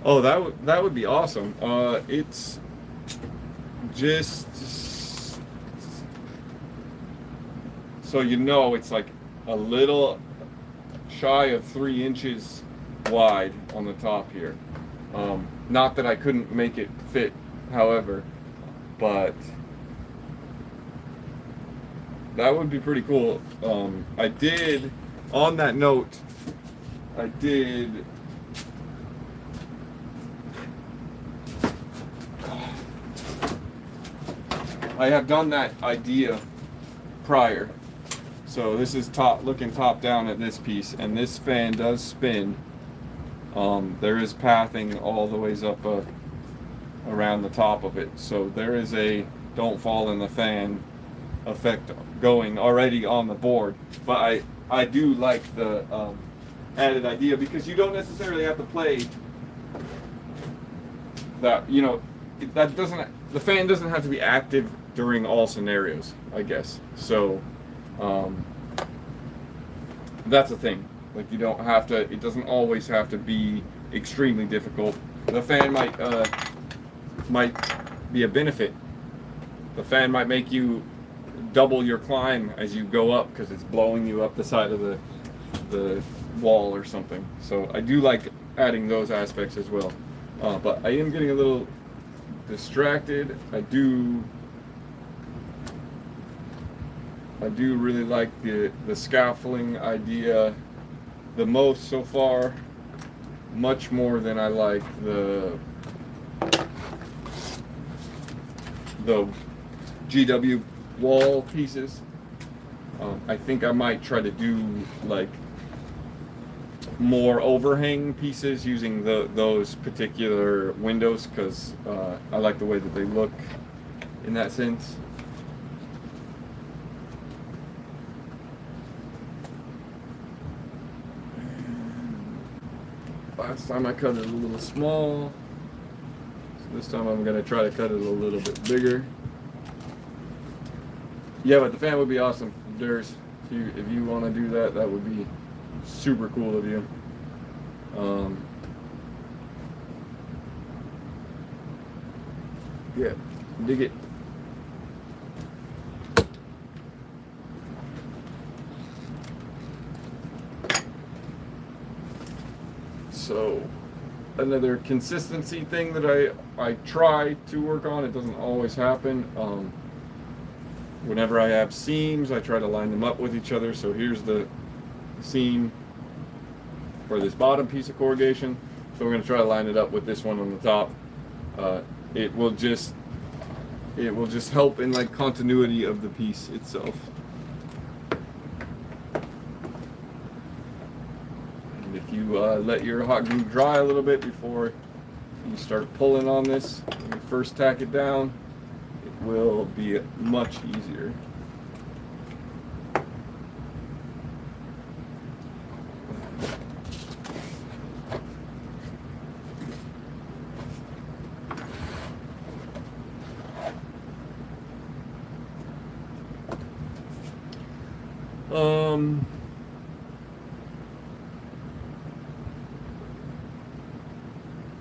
Oh, that would be awesome. It's just so you know, it's like a little shy of 3 inches wide on the top here. Not that I couldn't make it fit, however, but that would be pretty cool. I did, on that note, I have done that idea prior. So this is looking top down at this piece, and this fan does spin. There is pathing all the ways up around the top of it, so there is a don't fall in the fan effect going already on the board. But I do like the added idea, because you don't necessarily have to play that, you know, the fan doesn't have to be active during all scenarios, I guess. So that's a thing. Like, you don't have to, it doesn't always have to be extremely difficult. The fan might be a benefit. The fan might make you double your climb as you go up, because it's blowing you up the side of the wall or something. So I do like adding those aspects as well. But I am getting a little distracted. I do really like the scaffolding idea the most so far, much more than I like the GW wall pieces. I think I might try to do like more overhang pieces using those particular windows, because I like the way that they look in that sense. Last time I cut it a little small, so this time I'm going to try to cut it a little bit bigger. Yeah, but the fan would be awesome, Durs. If you want to do that, that would be super cool of you. Yeah, dig it. So another consistency thing that I try to work on. It doesn't always happen. Whenever I have seams, I try to line them up with each other. So here's the seam for this bottom piece of corrugation. So we're going to try to line it up with this one on the top. It will just help in like continuity of the piece itself. And if you let your hot glue dry a little bit before you start pulling on this, when you first tack it down, it will be much easier.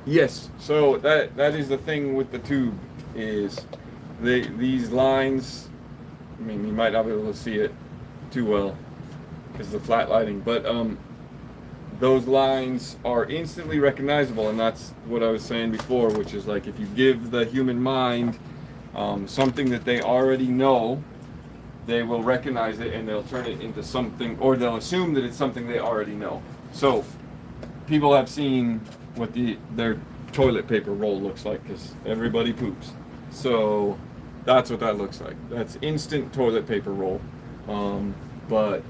Yes, so that is the thing with the tube, is these lines, I mean, you might not be able to see it too well because of the flat lighting, but those lines are instantly recognizable, and that's what I was saying before, which is like if you give the human mind something that they already know, they will recognize it and they'll turn it into something, or they'll assume that it's something they already know. So people have seen what their toilet paper roll looks like, because everybody poops. So that's what that looks like. That's instant toilet paper roll. But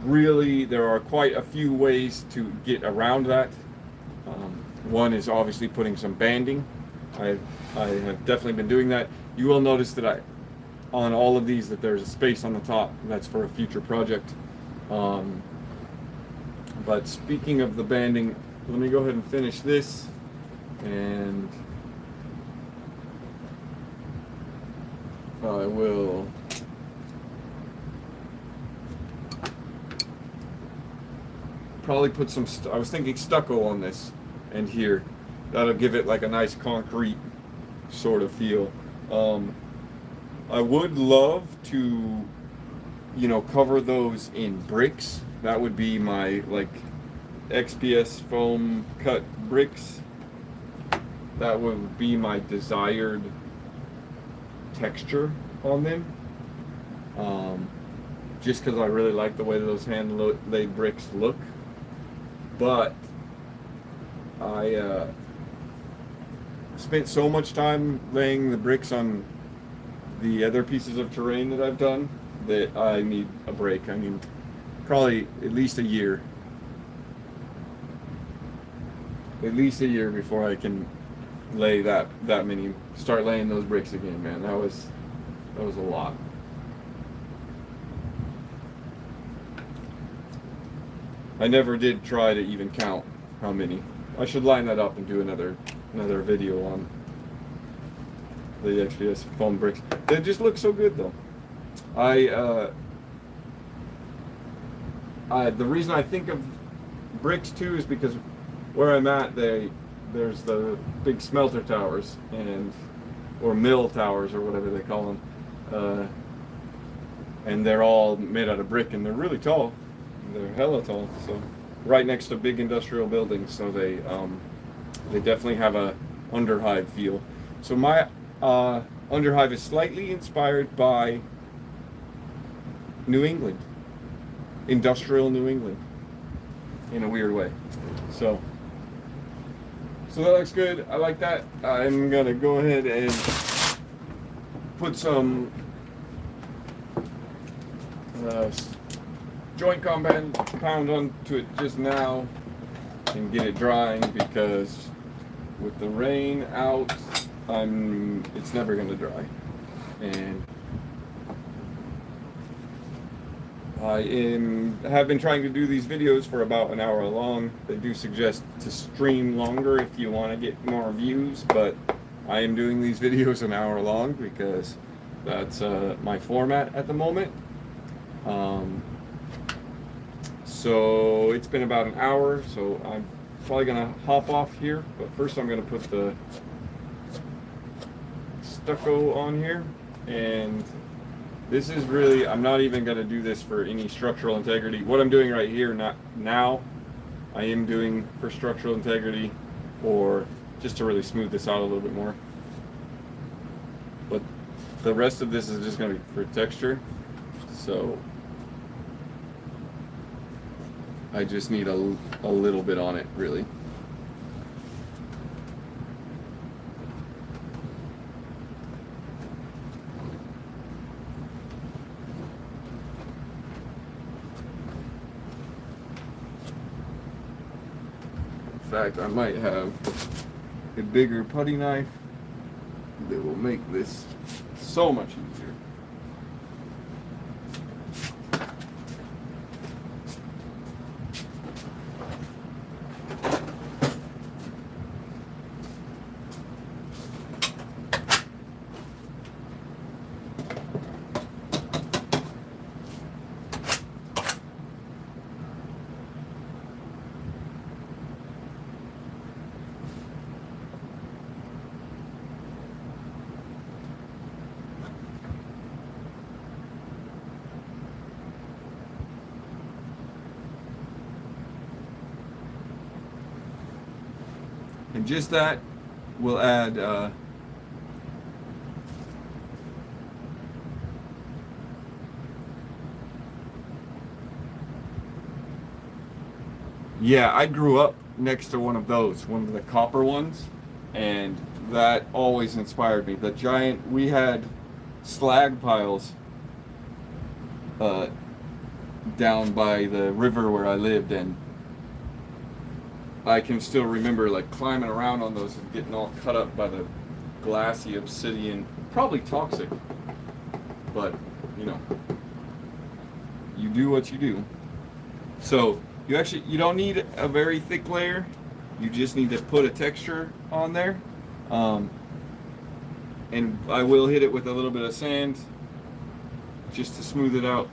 really, there are quite a few ways to get around that. One is obviously putting some banding. I have definitely been doing that. You will notice that on all of these, that there's a space on the top. That's for a future project. But speaking of the banding, let me go ahead and finish this, and I will probably put some, I was thinking stucco on this and here. That'll give it like a nice concrete sort of feel. I would love to, cover those in bricks. That would be my like XPS foam cut bricks. That would be my desired texture on them. Just because I really like the way those hand laid bricks look. But I spent so much time laying the bricks on the other pieces of terrain that I've done that I need a break. I mean, probably at least a year. At least a year before I can lay start laying those bricks again, man. That was a lot. I never did try to even count how many. I should line that up and do another video on the XPS foam bricks. They just look so good though. The reason I think of bricks too is because where I'm at, there's the big smelter towers or mill towers or whatever they call them, and they're all made out of brick, and they're really tall. They're hella tall. So right next to big industrial buildings, so they definitely have a Underhive feel. So my Underhive is slightly inspired by New England, industrial New England, in a weird way. So that looks good. I like that. I'm gonna go ahead and put some joint compound onto it just now and get it drying, because with the rain out, it's never gonna dry. And I have been trying to do these videos for about an hour long. They do suggest to stream longer if you want to get more views, but I am doing these videos an hour long because that's my format at the moment. So it's been about an hour, so I'm probably gonna hop off here, but first I'm gonna put the stucco on here. And this is really, I'm not even going to do this for any structural integrity. What I'm doing right here, not now, I am doing for structural integrity, or just to really smooth this out a little bit more. But the rest of this is just going to be for texture. So I just need a little bit on it, really. In fact, I might have a bigger putty knife that will make this so much easier. And just that, we'll add yeah, I grew up next to one of those, one of the copper ones, and that always inspired me. The giant, we had slag piles down by the river where I lived, and I can still remember like climbing around on those and getting all cut up by the glassy obsidian. Probably toxic, but you know, you do what you do. So you don't need a very thick layer. You just need to put a texture on there. And I will hit it with a little bit of sand just to smooth it out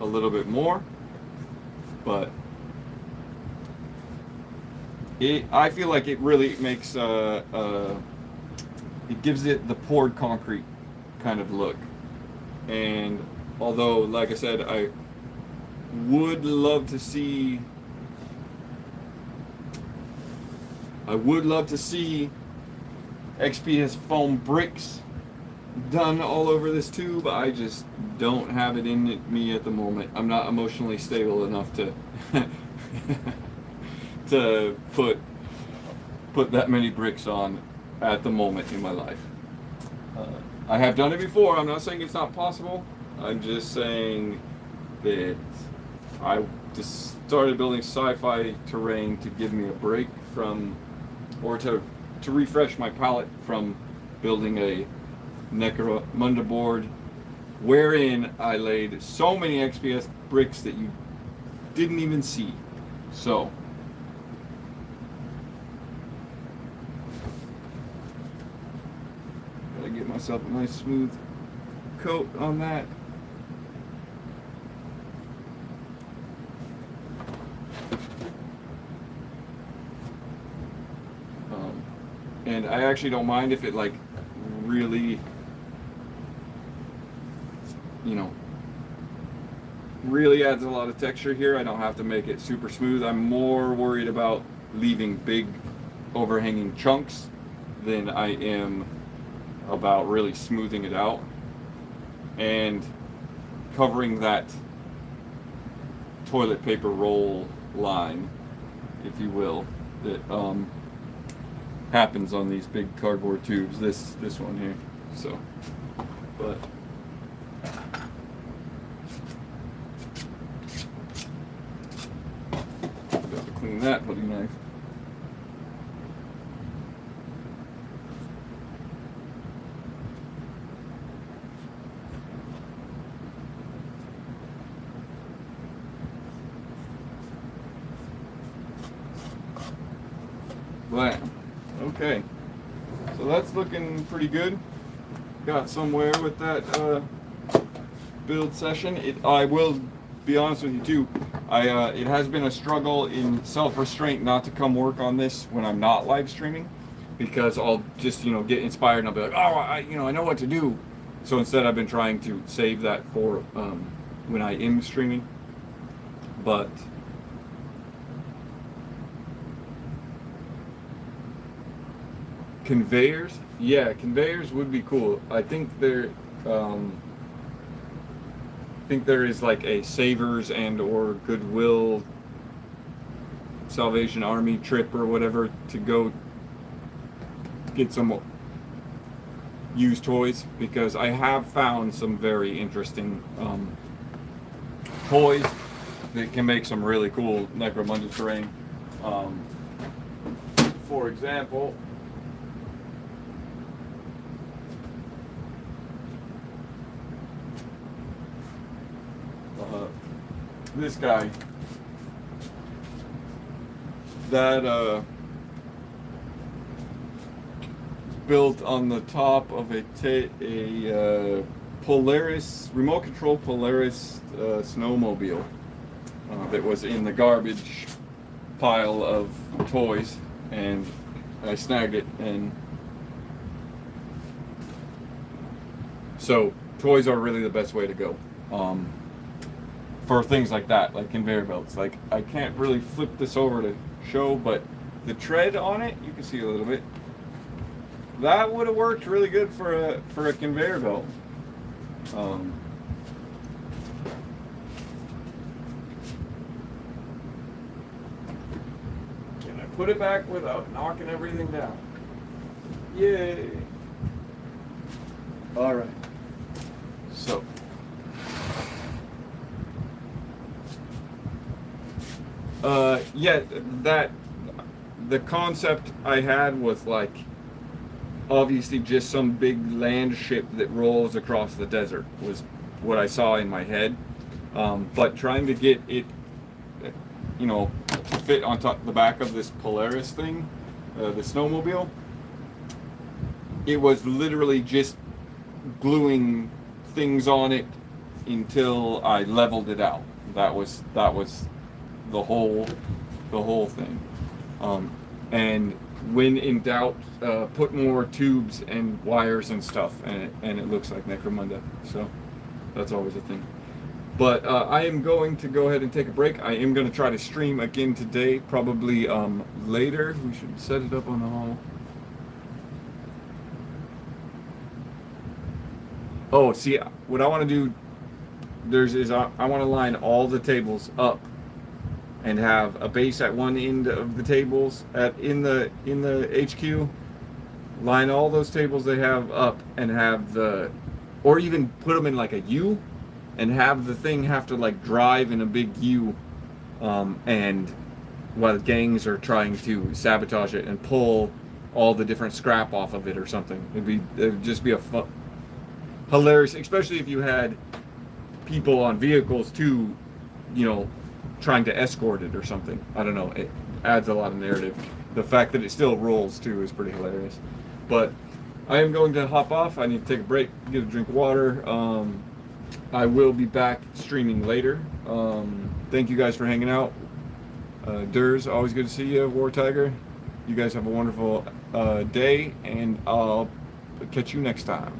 a little bit more. But I feel like it really makes it gives it the poured concrete kind of look. And although, like I said, I would love to see XPS foam bricks done all over this tube. I just don't have it in me at the moment. I'm not emotionally stable enough to to put that many bricks on at the moment in my life. I have done it before. I'm not saying it's not possible. I'm just saying that I just started building sci-fi terrain to give me a break from, or to refresh my palette from building a Necromunda board, wherein I laid so many XPS bricks that you didn't even see. So gotta get myself a nice smooth coat on that. And I actually don't mind if it like really, you know, really adds a lot of texture here. I don't have to make it super smooth. I'm more worried about leaving big overhanging chunks than I am about really smoothing it out and covering that toilet paper roll line, if you will, that happens on these big cardboard tubes. This one here. So, but got to clean that putty knife. Blam. Okay, so that's looking pretty good. Got somewhere with that build session. I will be honest with you too. It has been a struggle in self-restraint not to come work on this when I'm not live streaming, because I'll just get inspired and I'll be like, oh, I know what to do. So instead, I've been trying to save that for when I am streaming, but. Conveyors? Yeah, conveyors would be cool. I think there is like a Savers and or Goodwill Salvation Army trip or whatever to go get some used toys, because I have found some very interesting toys that can make some really cool Necromunda terrain. For example, this guy that built on the top of a Polaris, remote control Polaris snowmobile that was in the garbage pile of toys, and I snagged it. And so toys are really the best way to go for things like that, like conveyor belts. Like, I can't really flip this over to show, but the tread on it, you can see a little bit. That would have worked really good for a conveyor belt. Can I put it back without knocking everything down? Yay! All right. So. Yeah, the concept I had was like, obviously just some big land ship that rolls across the desert was what I saw in my head. But trying to get it, to fit on top the back of this Polaris thing, the snowmobile, it was literally just gluing things on it until I leveled it out. That was the whole thing. And when in doubt, put more tubes and wires and stuff, and it looks like Necromunda. So that's always a thing. But I am going to go ahead and take a break. I am going to try to stream again today, probably later. We should set it up on the hall. Oh, see, what I want to do I want to line all the tables up and have a base at one end of the tables in the HQ. Line all those tables they have up and have or even put them in like a U, and have the thing have to like drive in a big U, and while gangs are trying to sabotage it and pull all the different scrap off of it or something. It'd just be a hilarious, especially if you had people on vehicles too, trying to escort it or something. I don't know. It adds a lot of narrative. The fact that it still rolls too is pretty hilarious. But I am going to hop off. I need to take a break, get a drink of water. I will be back streaming later. Thank you guys for hanging out. Durs, always good to see you. War Tiger, you guys have a wonderful day, and I'll catch you next time.